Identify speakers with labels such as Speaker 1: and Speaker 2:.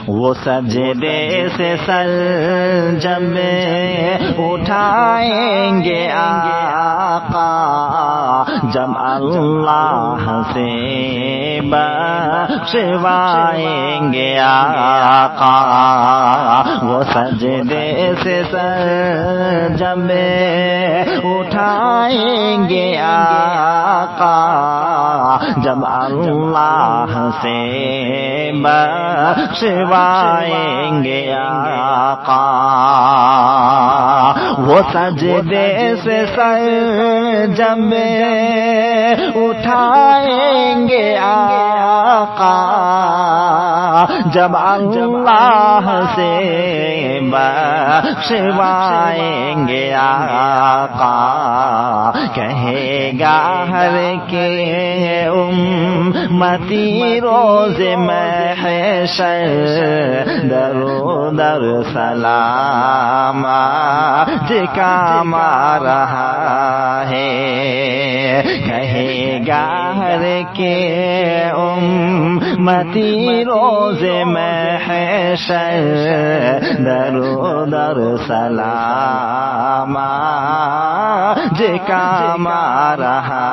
Speaker 1: وہ سجدے سے سر جب اٹھائیں گے آقا، جب اللہ سے بخشوائیں گے آقا، وہ سجدے سے سر جب اٹھائیں گے آقا، جب اللہ سے بخشوائیں گے آقا، وہ سجدے سے سر جب اٹھائیں گے آقا، جب اللہ سے بخشوائیں گے آقا، کہے گا ہر کے امتی روز محشر درو در سلام آج کام آ رہا ہے، کہے گا ہر کے امتی روز محشر درو در سلام آج کام آ رہا